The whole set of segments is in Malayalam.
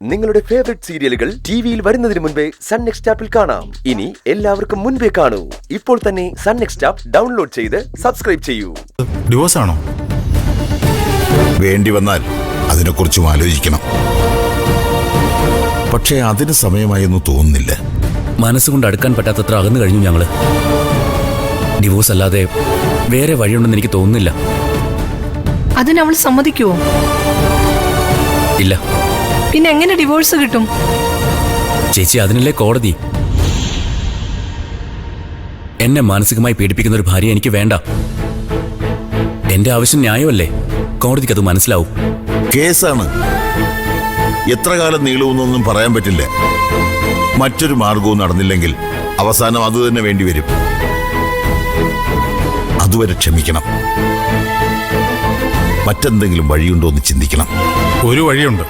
നിങ്ങളുടെ ഫേവറേറ്റ് സീരിയലുകൾ ടിവിയിൽ വരുന്നതിന് മുൻപേ സൺ നെക്സ്റ്റ് ആപ്പിൽ കാണാം. ഇനി എല്ലാവർക്കും മുൻപേ കാണൂ. ഇപ്പോൾ തന്നെ സൺ നെക്സ്റ്റ് ആപ്പ് ഡൗൺലോഡ് ചെയ്ത് സബ്സ്ക്രൈബ് ചെയ്യൂ. ഡിവോഴ്സ് ആണോ? വേണ്ടി വന്നാൽ അതിനെക്കുറിച്ചും ആലോചിക്കണം. പക്ഷേ അതിന് സമയമായെന്ന് തോന്നുന്നില്ല. മനസ്സുകൊണ്ട് അടുക്കാൻ പറ്റാത്തത്ര അകന്നു കഴിഞ്ഞു ഞങ്ങള്. ഡിവോഴ്സ് അല്ലാതെ വേറെ വഴിയുണ്ടെന്ന് എനിക്ക് തോന്നുന്നില്ല. അതിന് അവൾ സമ്മതിക്കുവോ? ഇല്ല. പിന്നെ എങ്ങനെ ഡിവോഴ്സ് കിട്ടും? ചേച്ചി, അതിനല്ലേ കോടതി. എന്നെ മാനസികമായി പീഡിപ്പിക്കുന്ന ഒരു ഭാര്യ എനിക്ക് വേണ്ട. എന്റെ ആവശ്യം ന്യായമല്ലേ? കോടതിക്ക് അത് മനസ്സിലാവും. കേസാണ്. എത്ര കാലം നീളുമെന്നൊന്നും പറയാൻ പറ്റില്ല. മറ്റൊരു മാർഗവും നടന്നില്ലെങ്കിൽ അവസാനം അത് തന്നെ വേണ്ടിവരും. അതുവരെ ക്ഷമിക്കണം. മറ്റെന്തെങ്കിലും വഴിയുണ്ടോ എന്ന് ചിന്തിക്കണം. ഒരു വഴിയുണ്ട്.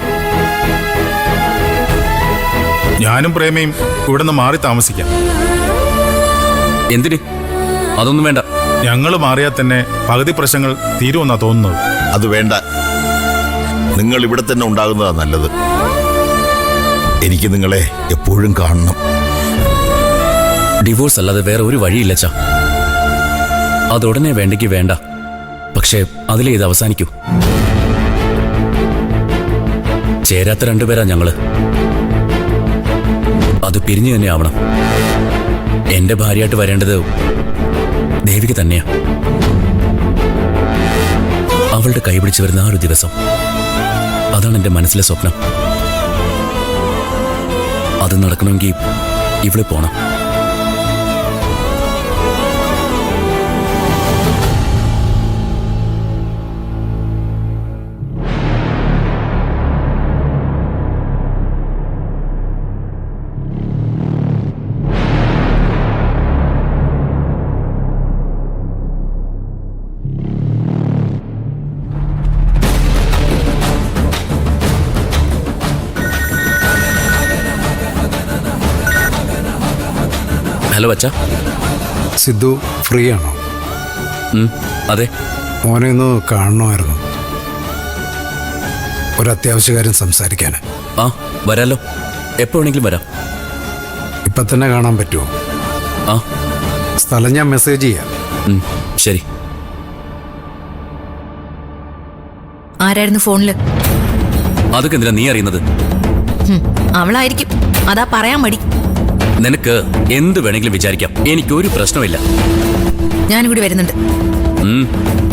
ഞാനും പ്രേമയും ഇവിടെ നിന്ന് മാറി താമസിക്കാം. എന്തിന്? അതൊന്നും വേണ്ട. ഞങ്ങൾ മാറിയാൽ തന്നെ പകുതി പ്രശ്നങ്ങൾ തീരുമെന്നാ തോന്നുന്നത്. അത് വേണ്ട. നിങ്ങൾ ഇവിടെ തന്നെ ഉണ്ടാകുന്നതാ നല്ലത്. എനിക്ക് നിങ്ങളെ എപ്പോഴും കാണണം. ഡിവോഴ്സ് അല്ലാതെ വേറെ ഒരു വഴിയില്ല ചാ. അതുടനെ വേണ്ടെങ്കിൽ വേണ്ട. പക്ഷേ അതിലേ ഇത് അവസാനിക്കൂ. ചേരാത്ത രണ്ടുപേരാ ഞങ്ങള്. അത് പിരിഞ്ഞു തന്നെ ആവണം. എന്റെ ഭാര്യയായിട്ട് വരേണ്ടത് ദേവിക തന്നെയാ. അവളുടെ കൈപിടിച്ച് വരുന്ന ആ ഒരു ദിവസം, അതാണ് എന്റെ മനസ്സിലെ സ്വപ്നം. അത് നടക്കണമെങ്കിൽ ഇവിടെ പോണം. ഹലോ അച്ഛാ. സിദ്ധു ഫ്രീ ആണോ? അതെ. മോനെ ഒന്ന് കാണണമായിരുന്നു. ഒരു അത്യാവശ്യ കാര്യം സംസാരിക്കാൻ. ആ, വരാലോ. എപ്പോ വേണമെങ്കിലും വരാം. ഇപ്പൊ തന്നെ കാണാൻ പറ്റുമോ? ആ, സ്ഥലം ഞാൻ മെസ്സേജ് ചെയ്യാം. ശരി. ആരായിരുന്നു ഫോണില്? അതൊക്കെ എന്തിനാ നീ അറിയുന്നത്? അവളായിരിക്കും. അതാ പറയാൻ മടി. നിനക്ക് എന്ത് വേണമെങ്കിലും വിചാരിക്കാം. എനിക്കൊരു പ്രശ്നമില്ല. ഞാനും കൂടി വരുന്നുണ്ട്.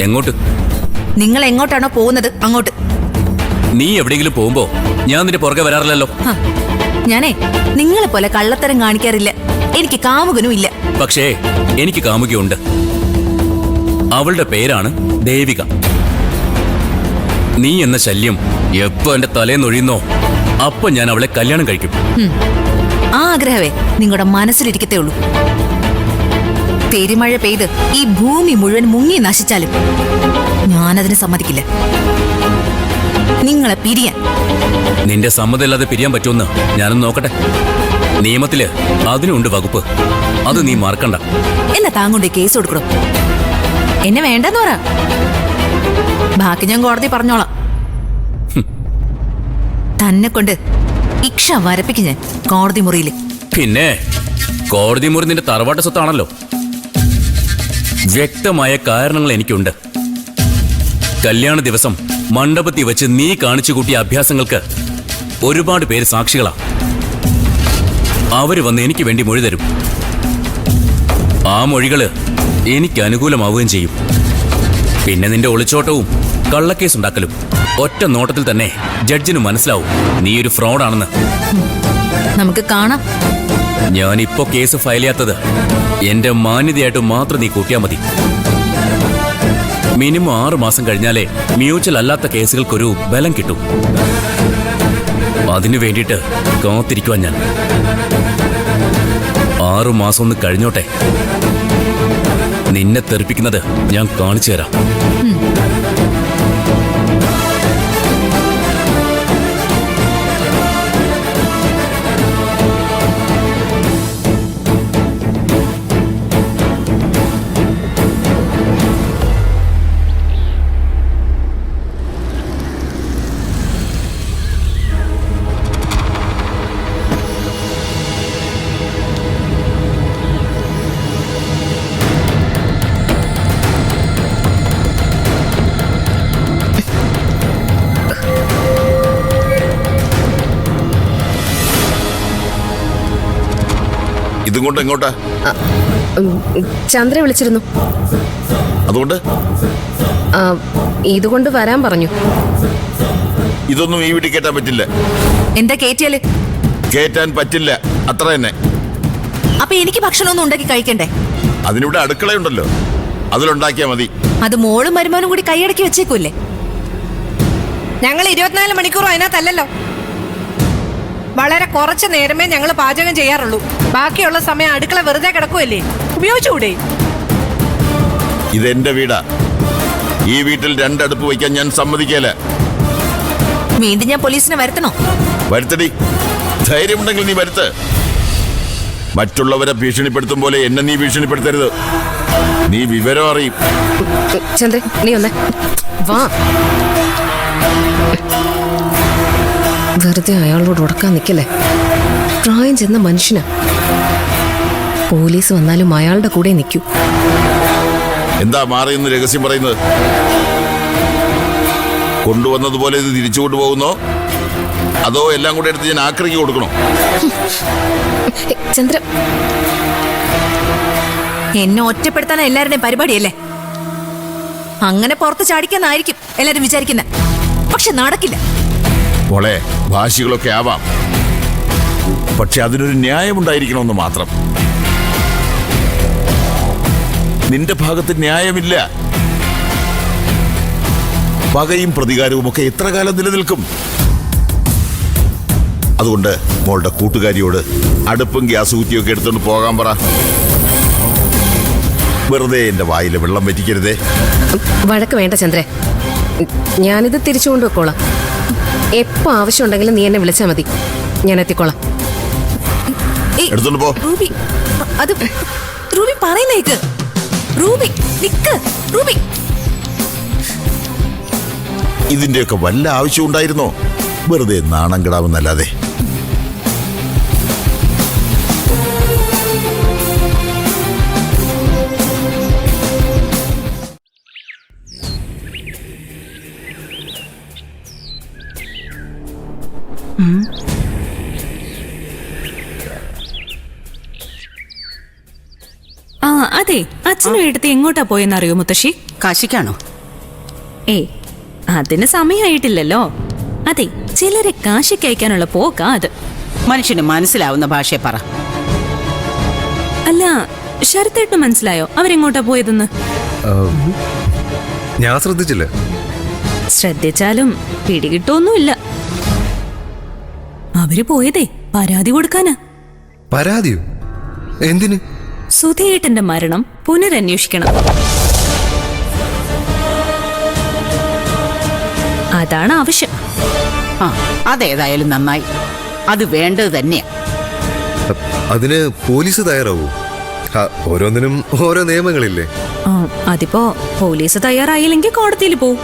എങ്ങോട്ട്? നിങ്ങൾ എങ്ങോട്ടാണോ പോകുന്നത് അങ്ങോട്ട്. നീ എവിടെയെങ്കിലും പോകുമ്പോ ഞാൻ നിന്റെ പുറകെ വരാറില്ലല്ലോ. ഞാനേ നിങ്ങളെ പോലെ കള്ളത്തരം കാണിക്കാറില്ല. എനിക്ക് കാമുകനും ഇല്ല. പക്ഷേ എനിക്ക് കാമുകയുണ്ട്. അവളുടെ പേരാണ് ദേവിക. നീ എന്ന ശല്യം എപ്പോ എന്റെ തലേന്നൊഴിയുന്നോ അപ്പൊ ഞാൻ അവളെ കല്യാണം കഴിക്കും. ആ ആഗ്രഹവേ നിങ്ങളുടെ മനസ്സിലിരിക്കത്തേ ഉള്ളൂ. പെരുമഴ പെയ്ത് ഈ ഭൂമി മുഴുവൻ മുങ്ങി നശിച്ചാലും ഞാനതിന് സമ്മതിക്കില്ല. നിങ്ങളെ പിരിയാൻ. നിന്റെ സമ്മതമില്ലാതെ പിരിയാൻ പറ്റുമെന്ന് ഞാനൊന്ന് നോക്കട്ടെ. നിയമത്തില് അതിനുണ്ട് വകുപ്പ്. അത് നീ മറക്കണ്ട. എന്നെ താങ്കൊണ്ടേ കേസ് കൊടുക്കണം. എന്നെ വേണ്ടെന്ന് പറ. ബാക്കി ഞാൻ കോടതി പറഞ്ഞോളാം. തന്നെ കൊണ്ട് ഇക്ഷ വരപ്പിക്കും ഞാൻ കോടതി മുറിയിൽ. പിന്നെ കോടതി മുറി നിന്റെ തറവാട്ട് സ്വത്താണല്ലോ. വ്യക്തമായ കാരണങ്ങൾ എനിക്കുണ്ട്. കല്യാണ ദിവസം മണ്ഡപത്തിൽ വെച്ച് നീ കാണിച്ചു കൂട്ടിയ അഭ്യാസങ്ങൾക്ക് ഒരുപാട് പേര് സാക്ഷികളാ. അവര് വന്ന് എനിക്ക് വേണ്ടി മൊഴി തരും. ആ മൊഴികള് എനിക്ക് അനുകൂലമാവുകയും ചെയ്യും. പിന്നെ നിന്റെ ഒളിച്ചോട്ടവും കള്ളക്കേസ് ഉണ്ടാക്കലും ഒറ്റ നോട്ടത്തിൽ തന്നെ ജഡ്ജിന് മനസ്സിലാവും നീ ഒരു ഫ്രോഡാണെന്ന്. നമുക്ക് കാണാം. ഞാനിപ്പോ കേസ് ഫയൽ ചെയ്യാത്തത് എന്റെ മാന്യതയായിട്ട് മാത്രം നീ കൂട്ടിയാ മതി. മിനിമം 6 മാസം കഴിഞ്ഞാലേ മ്യൂച്വൽ അല്ലാത്ത കേസുകൾക്കൊരു ബലം കിട്ടും. അതിനു വേണ്ടിയിട്ട് കാത്തിരിക്കുവാൻ ഞാൻ. 6 മാസം ഒന്ന് കഴിഞ്ഞോട്ടെ. നിന്നെ തെറിപ്പിക്കുന്നത് ഞാൻ കാണിച്ചു തരാം. ഇതുകൊണ്ട് എങ്ങോട്ടാ? ചന്ദ്ര വിളിച്ചിരുന്നു. അതുകൊണ്ട് ഇതുകൊണ്ട് വരാൻ പറഞ്ഞു. ഇതൊന്നും ഈ വീട്ടിൽ കയറ്റാൻ പറ്റില്ല. എന്താ കേറ്റിയാല്? കയറ്റാൻ പറ്റില്ല, അത്ര തന്നെ. അപ്പൊ എനിക്ക് ഭക്ഷണമൊന്നും ഉണ്ടാക്കി കഴിക്കണ്ടേ? അതിനിവിടെ അടുക്കളയുണ്ടല്ലോ, അതിലുണ്ടാക്കിയാ മതി. അത് മോളും മരുമാനും കൂടി കൈയടക്കി വെച്ചേക്കൂല്ലേ? ഞങ്ങൾ 24 മണിക്കൂറും അതിനകത്തല്ലല്ലോ. വളരെ കുറച്ച് നേരമേ ഞങ്ങൾ പാചകം ചെയ്യാറുള്ളൂ. ബാക്കിയുള്ള സമയം അടുക്കള വെറുതെ കിടക്കുമല്ലേ, ഉപയോഗിച്ചുകൂടെ? ഇതെന്റെ വീടാ. ഈ വീട്ടിൽ 2 അടുപ്പ് വയ്ക്കാൻ ഞാൻ സമ്മതിക്കല. വീണ്ടും ഞാൻ പോലീസിനെ വരുത്തണോ? വരുത്തടി, ധൈര്യമുണ്ടെങ്കിൽ നീ വരുത്ത്. മറ്റുള്ളവരെ ഭീഷണിപ്പെടുത്തും പോലെ എന്നെ നീ ഭീഷണിപ്പെടുത്തരുത്. നീ വിവരം അറിയും. ചന്ദ്ര, നീ ഒന്ന് വാ. വെറുതെ അയാളോട് ഉടക്കാൻ നിൽക്കല്ലേ. പ്രായം ചെന്ന മനുഷ്യനാ. പോലീസ് വന്നാലും അയാളുടെ കൂടെ നിൽക്കൂ. എന്താ മാറിയെന്ന് രഹസ്യം പറയുന്നത്? കൊണ്ടുവന്നതുപോലെ ഇത് തിരിച്ചു കൊണ്ടുപോകുന്നോ, അതോ എല്ലാം കൂടെ എടുത്ത് ഞാൻ ആക്രമിക്ക് കൊടുക്കണോ? ചന്ദ്ര, എന്നെ ഒറ്റപ്പെടുത്താൻ എല്ലാവരുടെയും പരിപാടിയല്ലേ? അങ്ങനെ പുറത്ത് ചാടിക്കാന്നായിരിക്കും എല്ലാരും വിചാരിക്കുന്നത്. പക്ഷെ നടക്കില്ല. മോളെ, ഭാഷികളൊക്കെ ആവാം, പക്ഷെ അതിനൊരു ന്യായമുണ്ടായിരിക്കണമെന്ന് മാത്രം. നിന്റെ ഭാഗത്ത് ന്യായമില്ല. പകയും പ്രതികാരവും ഒക്കെ എത്ര കാലം നിലനിൽക്കും? അതുകൊണ്ട് മോളുടെ കൂട്ടുകാരിയോട് അടുപ്പും ഗ്യാസ് കുറ്റിയൊക്കെ എടുത്തുകൊണ്ട് പോകാൻ പറ. വെറുതെ എന്റെ വായിലെ വെള്ളം വറ്റിക്കരുതേ. വഴക്ക് വേണ്ട ചന്ദ്രേ, ഞാനിത് തിരിച്ചു കൊണ്ടുവെക്കോളാം. എപ്പോ ആവശ്യമുണ്ടെങ്കിലും നീ എന്നെ വിളിച്ചാൽ മതി, ഞാൻ എത്തിക്കോളാം. ഏയ്, എടുത്തോണ്ട് പോ. റൂബി, അത് റൂബി പറയുന്നേക്ക്. റൂബി നിക്ക്. റൂബി, ഇതിന്റെയൊക്കെ വല്ല ആവശ്യം ഉണ്ടായിരുന്നോ? വെറുതെ നാണം കിടാമെന്നല്ലാതെ. ആ അതെ, അച്ഛനും എടുത്ത് എങ്ങോട്ടാ പോയെന്നറിയോ മുത്തശ്ശി? കാശിക്കാണോ? ഏയ്, അതിന് സമയമായിട്ടില്ലല്ലോ. അതെ, ചിലരെ കാശിക്ക് അയക്കാനുള്ള പോക്കാ അത്. മനുഷ്യന് മനസ്സിലാവുന്ന ഭാഷയെ പറ. അല്ല, ശരത്തേട്ടിന് മനസ്സിലായോ അവരെങ്ങോട്ടാ പോയതെന്ന്? ഞാൻ ശ്രദ്ധിച്ചില്ല. ശ്രദ്ധിച്ചാലും പിടികിട്ടൊന്നുമില്ല. അവര് പോയതേ പരാതി കൊടുക്കാനാ. പരാതിയോ? എന്തിന്? സുധേട്ടന്റെ മരണം പുനരന്വേഷിക്കണം. അതാണ് ആവശ്യം. ആ, അതേതായാലും നന്നായി. അത് വേണ്ടത് തന്നെയാ. അതിന് പോലീസ് തയ്യാറാവൂ? ഓരോന്നിനും ഓരോ നിയമങ്ങളില്ലേ? അതിപ്പോ പോലീസ് തയ്യാറായില്ലെങ്കിൽ കോടതിയിൽ പോവും.